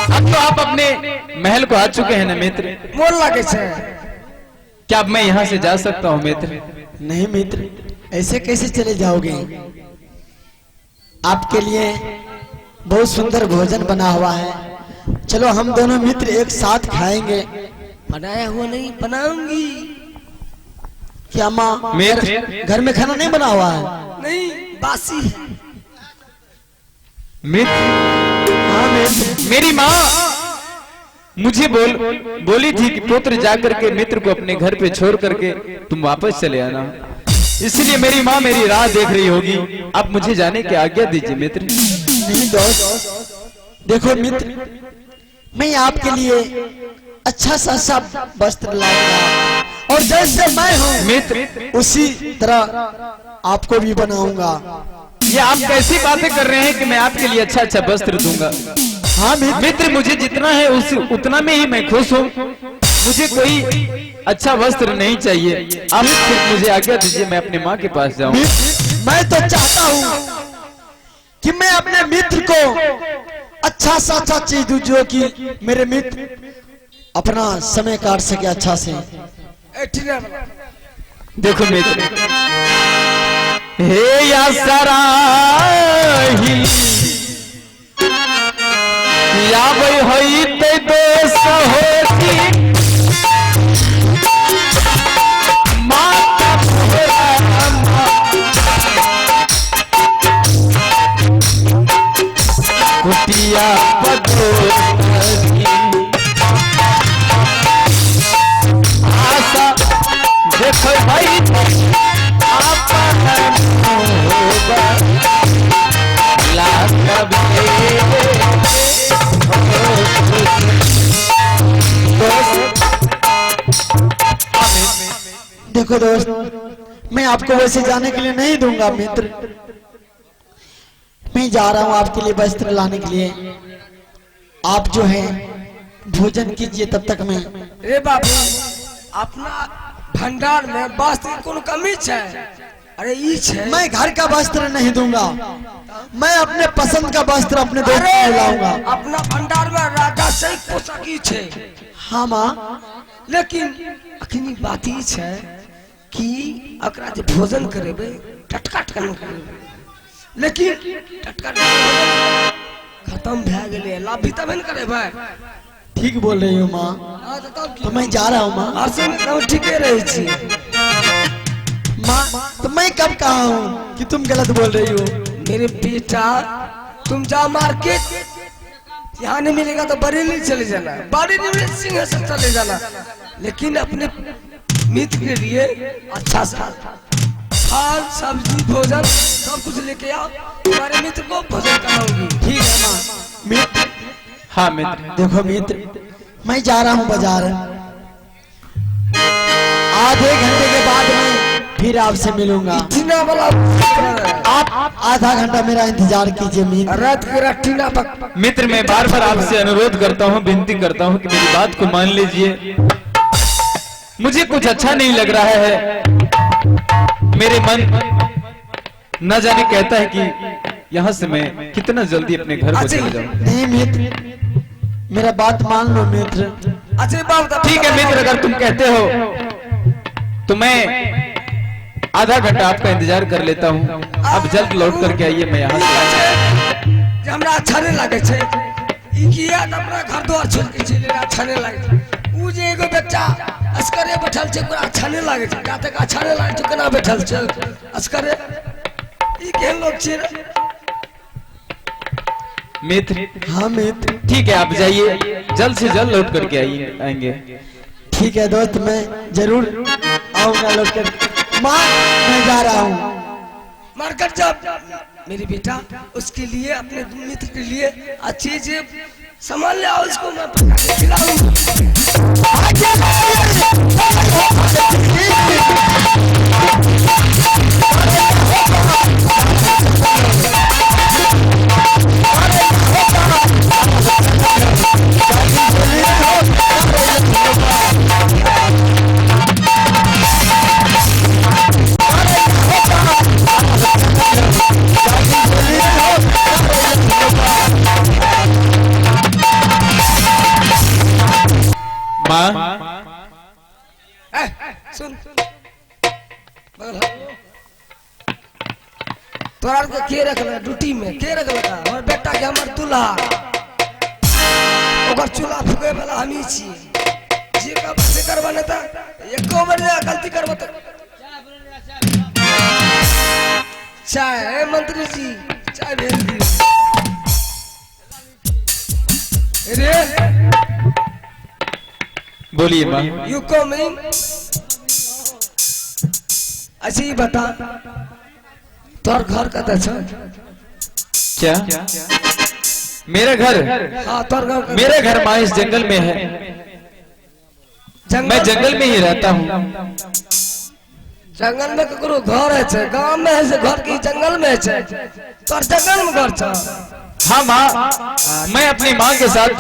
अब तो आप अपने महल को आ चुके हैं ना मित्र? मोर लागे छे। क्या अब मैं यहाँ से जा सकता हूँ मित्र? नहीं मित्र, ऐसे कैसे चले जाओगे? आपके लिए बहुत सुंदर भोजन बना हुआ है, चलो हम दोनों मित्र एक साथ खाएंगे। बनाया हुआ नहीं, बनाऊंगी। क्या माँ घर में खाना नहीं बना हुआ है? नहीं, बासी है। मित्र हाँ मित्र। मेरी माँ मुझे बोली थी कि पुत्र जाकर के मित्र को अपने घर पे छोड़ करके तुम वापस चले आना। इसलिए मेरी माँ मेरी राह देख रही होगी। आप मुझे जाने की आज्ञा दीजिए मित्र। नहीं दोस्त, देखो मित्र, मैं आपके लिए अच्छा सा सब वस्त्र लाऊंगा और जैसे मैं हूँ मित्र, उसी तरह आपको भी बनाऊंगा। ये आप कैसी बातें कर रहे हैं कि मैं आपके लिए अच्छा अच्छा वस्त्र दूंगा? हाँ मित्र, मुझे जितना है उतना में ही मैं खुश हूँ। मुझे कोई अच्छा वस्त्र नहीं चाहिए। आप सिर्फ मुझे आज्ञा दीजिए, मैं अपने माँ के पास जाऊँ। मैं तो चाहता हूँ कि मैं अपने मित्र को अच्छा सा अच्छा चीज दूं, जो कि मेरे मित्र अपना समय काट सके अच्छा से। देखो मित्र, हे या सारा या भाई होई ते दोष होती माता कुटिया पदो आशा देखो भाई आप देखो दोस्त, मैं आपको वैसे जाने के लिए नहीं दूंगा मित्र। मैं जा रहा हूँ आपके लिए वस्त्र लाने के लिए। आप जो है भोजन कीजिए, तब तक मैं। रे बाबू, अपना भंडार में वस्त्र कोनो कमी है? अरे ई छे। मैं घर का वस्त्र नहीं दूंगा, मैं अपने पसंद का वस्त्र अपने दोस्त को लाऊंगा। अपना भंडार में राजा से पोशाकी छे। हाँ माँ, लेकिन अखनी बात ई छे कि अकरा जे भोजन करेबे टटका टटका करेबे, लेकिन टटका खत्म भे गेले, लाभी तब न करेबे। ठीक बोल रही हूँ माँ, तो मैं जा रहा हूँ माँ। आसन तो ठीके रहे छी माँ। तो मैं कब कहा हूँ कि तुम गलत बोल रही हो? मेरे बेटा, तुम जा मार्केट, यहाँ नहीं मिलेगा तो बरेली चले जाना, बरेली में सिंहासन चले जाना, लेकिन अपने मित्र के लिए अच्छा सा फल सब्जी भोजन सब कुछ लेके आओ। तुम्हारे मित्र को भोजन कराऊंगी। ठीक है माँ। मित्र, हाँ मित्र, देखो मित्र, मैं जा रहा हूँ बाजार। आधे घंटे के बाद मैं फिर आपसे मिलूंगा। टीना वाला आप आधा घंटा मेरा इंतजार कीजिए मित्र। रात के टीना पक। मित्र, मैं बार बार आपसे अनुरोध करता हूँ, विनती करता हूँ कि मेरी बात को मान लीजिए। मुझे कुछ अच्छा नहीं लग रहा है। मेरे मन न जाने कहता है कि यहाँ से मैं कितना जल्दी अपने घर को चले जाऊँ। नहीं मित्र, मेरा बात मान लो मित्र। अच्छा बात, ठीक है मित्र, अगर तुम कहते हो तो मैं आधा घंटा आपका इंतजार कर लेता हूँ। अब जल्द लौट करके आइए, मैं यहाँ से। हमरा अच्छा नहीं लगे छे। ई किया त अपना घर द्वार छोड़ के चले अच्छा नहीं लगे। उ जे एगो बच्चा अस्करे बैठल छे, ओकरा अच्छा नहीं लगे छे। का तक अच्छा नहीं लगे छे, केना बैठल छे अस्करे? ई केहन लोग छे रे? मित्र, हाँ मित्र। ठीक है, आप जाइए, जल्द से जल्द लौट करके आएंगे। ठीक है दोस्त, मैं जरूर आऊंगा लौट कर। माँ, मैं जा रहा हूँ। मार्केट जब मेरी बेटा उसके लिए, अपने मित्र के लिए अच्छी चीज सामान ले आओ, उसको मैं पका के खिलाऊंगा। सुन तोरा के रखल ड्यूटी में, के रखल हमर बेटा के, हमर दूल्हा, ओकर चूल्हा फूके वाला हमी छी। जे कब से करबा न त एको बार गलती करब त चाय। मंत्री जी चाय भेज दी रे। बोलिए माँ। You coming? अच्छा ये बता तोर घर का था क्या? मेरा घर? हाँ तोर घर मेरा घर माँ इस जंगल में है। मैं जंगल में ही रहता हूँ। जंगल में ककरो घर है गांव में है घर की जंगल में है तोर जंगल में घर छ। हाँ माँ, मैं अपनी माँ के साथ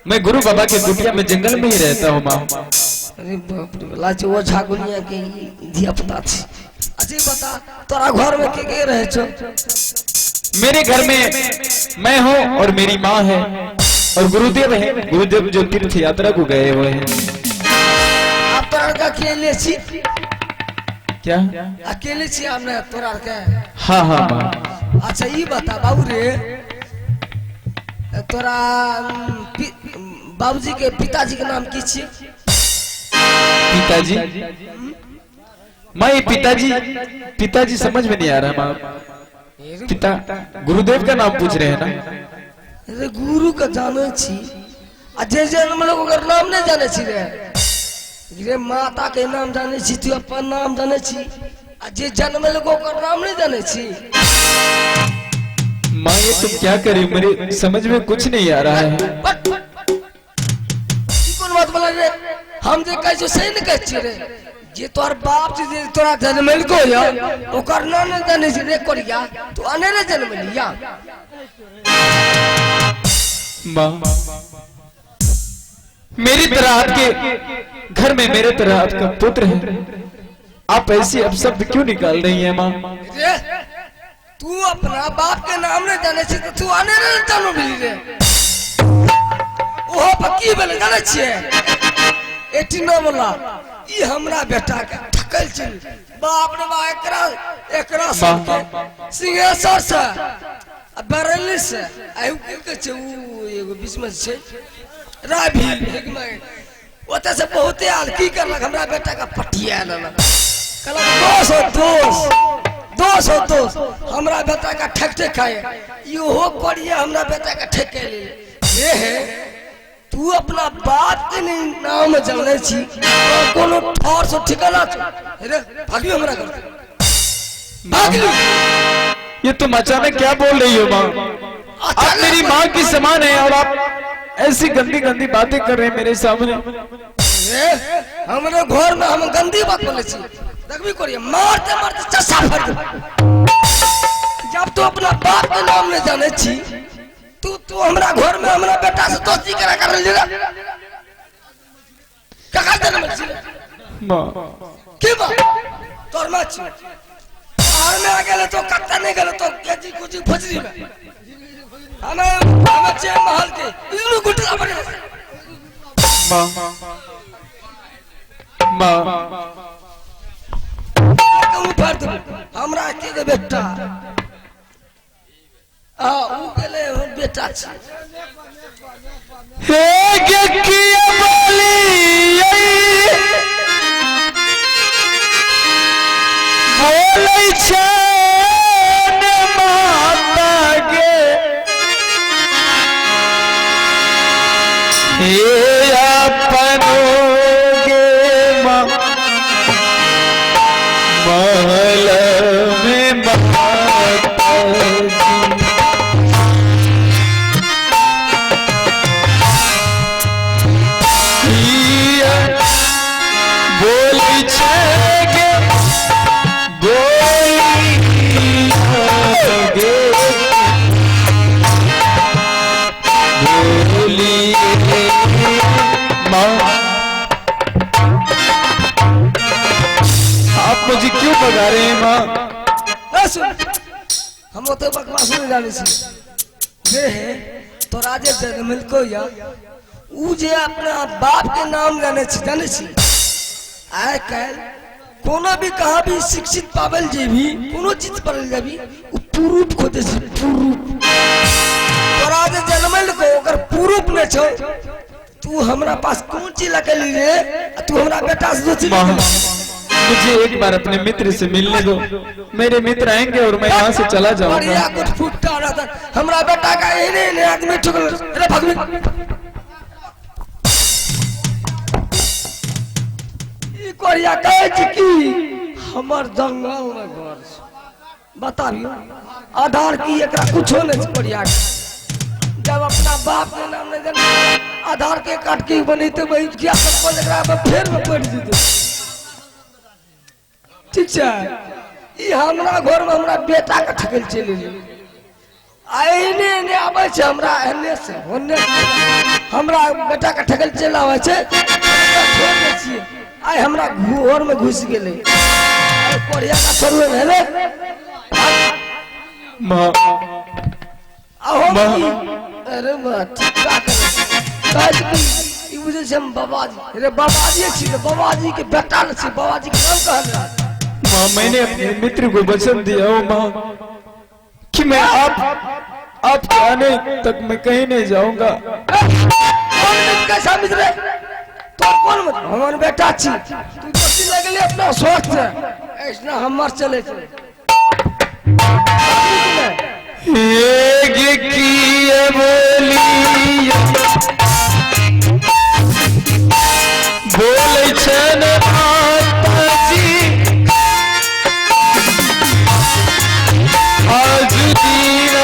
मैं गुरु बाबा के कुटिया में जंगल में ही रहता हूँ माँ। अरे बाप रे लाच वो झागुनिया के धिया पुता थी। अच्छा बता तोरा घर में के रहे छो? मेरे घर में मैं हूँ और मेरी माँ है और गुरुदेव है। गुरुदेव जो तीर्थ यात्रा को गए हुए हैं। आप तोरा का अकेले छी? क्या? अकेले छी हमने तोरा के? हाँ हाँ माँ। अच्छा ये बता बाबू रे तोरा बाबूजी के पिताजी के नाम की छी? पिताजी? माँ ये पिताजी समझ में नहीं आ रहा माँ। पिता गुरुदेव का नाम पूछ रहे हैं ना? अरे गुरु का जाने छी अजय जन्म लोग अगर नाम नहीं जाने छी रे माता के नाम जाने छी तू अपन नाम जाने छी अजय जन्म लोग अगर नाम नहीं जाने छी। माँ ये तुम क्या करी मेरे समझ में कुछ नहीं आ रहा है। कौन बात बोला रे हम जे कह जो सही नहीं कहछी रे जे तोर बाप जे तोरा जन्म को या ओकर नाम नहीं जाने छी रे कोरिया तू अनेरे जन्म लिया। माँ मेरी तरह आपके घर में मेरे तरह आपका पुत्र है। आप ऐसी अपशब्द क्यों निकाल रही हैं माँ? तू अपना बाप के नाम नहीं जाने छी तो तू अनेरे जानो मिली रे ओहो पक्की बेले जाने छी 89 वाला ई हमरा बेटा के ठकल छी बाप रे बा एकरा सिंहेश्वर से बरेली से आयु के छै उ एगो बीच में छै राभी में ओते से बहुते आल की करलक हमरा बेटा का पटिया लेलक कहलक दोस्त हमरा बेटा का ठकते खाए इहो करिए हमरा बेटा का ठेके ले ये है तू अपना बाप के नहीं नाम जाने छी कोनो ठोर से ठिकाना रे भागी हमरा घर भागी। ये तुम अचानक क्या बोल रही हो माँ? आप मेरी माँ की समान है और आप ऐसी गंदी गंदी बातें कर रहे हैं मेरे सामने। हमारे घर में हम गंदी बात बोले छी देखबी करिए मारते मारते चस्सा फट जब तू अपना बाप के नाम नहीं जाने छी तू हमरा घर में हमरा बेटा से दोस्ती करा कर ले का जन्म छी माँ के बा तोर माँ छी और में आ गेले तो कत्ता नहीं गेले तो केजी कुछ फजरी में हमें चे महल के इनु गुटला बने माँ हमरा के बेटा ऊ गेले बेटा छी हे किया बोली बोलै छै माता गे हे अपनो गे माँ महल में माता बोली छेगे बोली माँ आप मुझे क्यों भगा रहे हैं माँ? हम तो बकवास नहीं जाने छी जे है तो राजे जन्म को या ऊ जे अपना बाप के नाम जाने छी आय कल कोनो भी कहा भी शिक्षित पावल जे भी कोनो चीज पर जाबी उ पुरूप खोदे छी पुरूप तोरा जे जन्मल को अगर पुरूप न छो तू हमरा पास कौन चीज लगे रे तू हमरा बेटा से दोस्ती मुझे एक बार अपने मित्र से मिलने दो। मेरे मित्र आएंगे और मैं यहाँ से चला जाऊंगा। बढ़िया कुछ फुटता रहा था हमरा बेटा का इन्हें आदमी ठुकल रे भगवी ई कोरिया कहे छी की हमर जंगल में घर छै। बताबियो आधार की एकरा कुछो नहीं बढ़िया। जब अपना बाप के नाम नहीं देना आधार के काट के बनते वही क्या सब एकरा में फेर में पड़ जेते। ठीक छै ई हमरा घर में हमरा बेटा के ठकल चले आइने ने आवे छै हमरा एने से ओने हमरा बेटा के ठकल चल आवे छै छोड़ दे छिए। आइ हमरा घर में घुस गेले कोरिया का छोड़वे भेले मां आहो अरे मत काज की ई बुझे छै हम बाबाजी रे बाबाजी छी रे बाबाजी के बेटा न छी बाबाजी के नाम कहल। मां मैंने अपने मित्र को वचन दिया हो मां कि मैं आपके आने तक मैं कहीं नहीं जाऊंगा। कौन कैसा मित्र तो कौन मत हमार बेटा छी तू दोस्ती लगले अपना सोच से ऐसा हमर चले छै। एक की बोली बोले छन माताजी आज दीन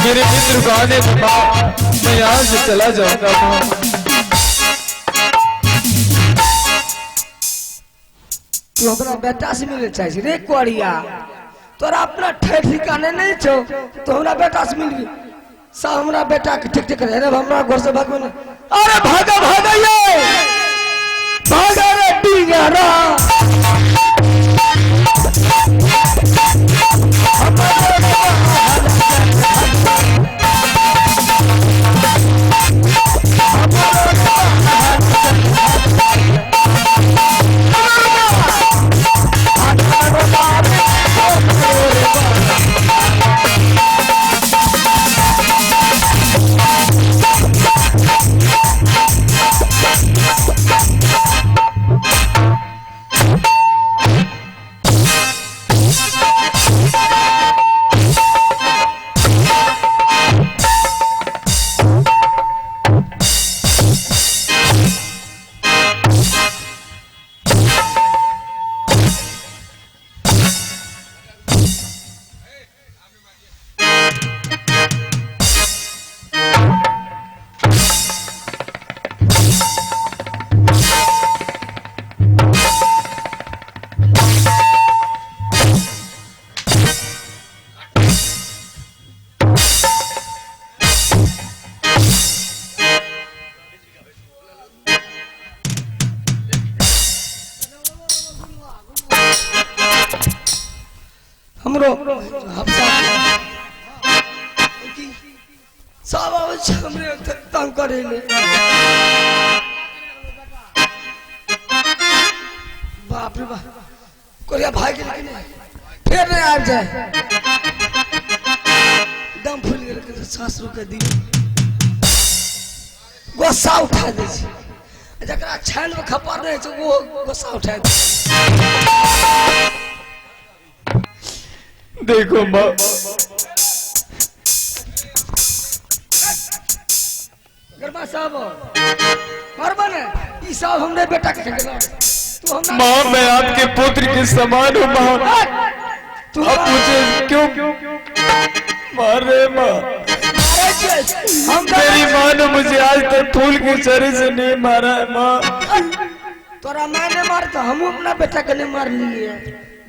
मेरे मित्र को आने के बाद मैं यहाँ से चला जाऊंगा। तू हमरा बेटा से मिले चाहिए रे कोरिया तोरा अपना ठेठ ठिकाने नहीं छो तो हमरा बेटा से मिल गई सा हमरा बेटा के ठीक ठीक रे हमरा घर से भाग में अरे भागा भागा ये भागा रे डिंगरा हमरो सब हमरे तंग करे ले बाप रे बाप कोरिया भाग गेल कि नहीं फिर नहीं आ जाए दम फूल गेल के सास रुके दी गोसा उठा दे छै जकरा छान में खपा रहे छै वो गोसा उठा दे। देखो माँ गरमा साहब मरबन ई सब हमरे बेटा के खेला तू हमरा माँ मैं आपके पुत्र के समान हूँ माँ तू आप मुझे क्यों मारे माँ हम मेरी माँ ने मुझे आज तक फूल के सरे से नहीं मारा है माँ। तोरा मां ने मार तो हम अपना बेटा के नहीं मार लिए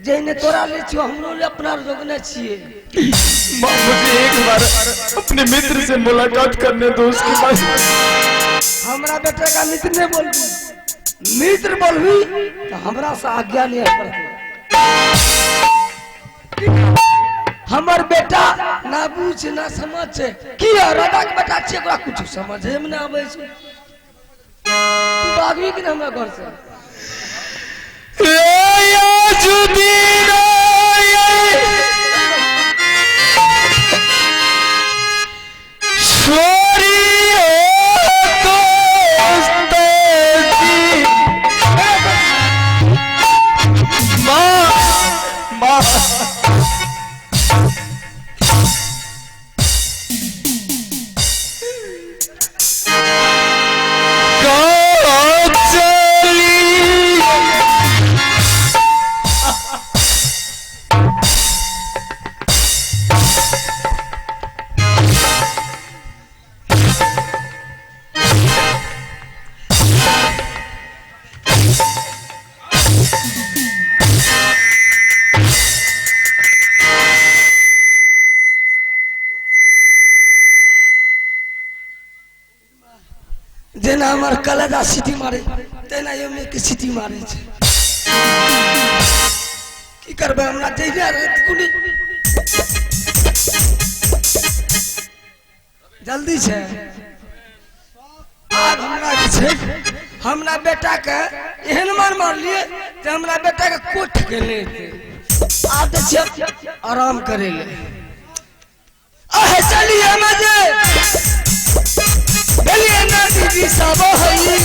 जैने तोरा ले छियो हमरो ले अपना रोकने छिए। माँ मुझे एक बार अपने मित्र से मुलाकात करने दो उसके पास हमरा बेटे का मित्र ने बोल मित्र बोलबी तो हमरा से आज्ञा नहीं पड़ती। हमर बेटा ना बुझ ना समझ छे की राधा के बेटा छे ओकरा कुछ समझे में ना आवे छे तू भागवी कि हमरा घर से तेना हमार कलेजा सीटी मारे तेना ये में के सीटी मारे छे की करबे हमरा जइया रे कुनी जल्दी छे आज हमरा छे हमरा बेटा के एहन मार लिए जे हमरा बेटा के कोठ के ले आज छे आराम करे ले आह चलिए मजे चलिए ना दीदी सब होई